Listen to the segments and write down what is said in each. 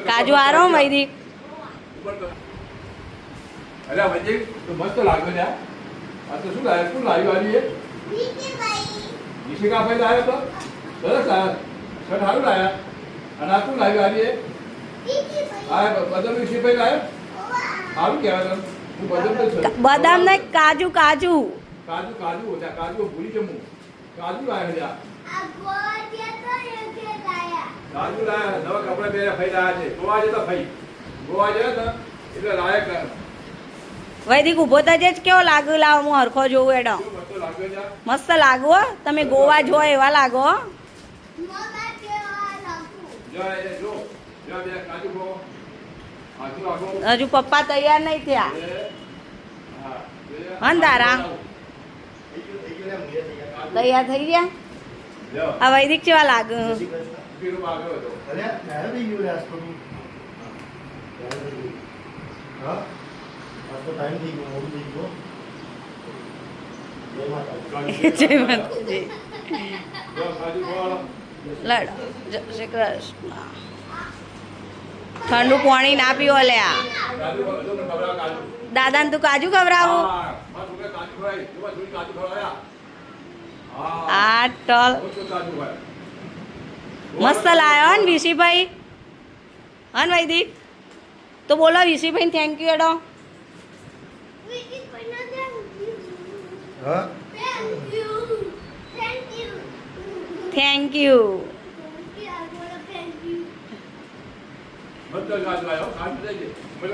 કાજુ આરો વૈદિક અરે વૈદિક તો મસ્ત લાગ્યો ને આ તો શું લાવ્યો શું લાવ્યો આની એ નિશિકા ભાઈ લાવ્યો તો સરસ લાવ્યો શર્ટ સારું લાવ્યા અને આ શું લાવ્યો આની એ આ બદામ નિશિભાઈ લાવ્યો સારું કહેવાય હું બદામ તો બદામ ને કાજુ કાજુ કાજુ કાજુ હતા કાજુ ભૂલી જમું કાજુ લાવ્યા કાજુ લાવ્યા નવા કપડા પહેર્યા ફઈ લાવ્યા છે ગોવા જતા ફઈ ગોવા ગયા ને એટલે લાયક વૈદિક ઉભો થજે જ કેવો લાગ્યો લાવ હું હરખો જોઉં એડો મસ્ત લાગો હો. તમે ગોવા જો એવા લાગો હો. હજુ પપ્પા તૈયાર નહીં થયા હન તારા તૈયાર થઈ ગયા આ વૈદિક કેવા લાગે લડ જય શ્રી કૃષ્ણ. ઠંડુ પાણી ના પીવો લ્યા દાદાને તું કાજુ ખવડાવું આ ટલ મસ્ત લાયો ને વિશીભાઈ હન વૈદિક તો બોલો વિશીભાઈ થેન્ક યુ એડો થેન્ક યુ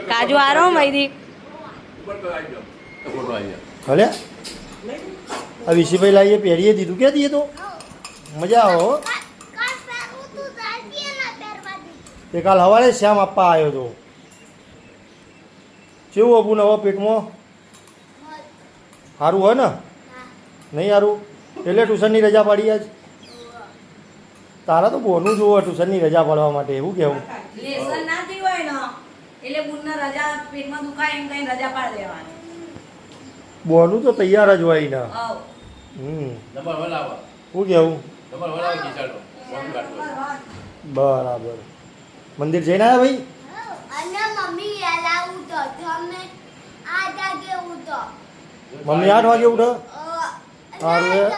કાજુ આરો વૈદિક હલે આ વિશીભાઈ લાવીએ પહેરીએ દીધું ક્યાં દઈએ તો મજા આવો હો. તે કાલ સવારે શ્યામ આપવા આવ્યો હતો કેવું અબું નવો પેટમાં સારું હોય ને નહીં સારું એટલે ટ્યુશનની રજા પાડી આજ તારા તો બોનું જોવો ટ્યુશનની રજા પાડવા માટે એવું કેવું લેસન ના થઈ હોય ને એટલે બુનને રજા પેટમાં દુખાય એમ કઈ રજા પાડી દેવાની બોનું તો તૈયાર જ હોય ને શું કેવું બરાબર મંદિર જઈને આવ્યા ભાઈ મમ્મી 8 વાગે ઉઠો સારું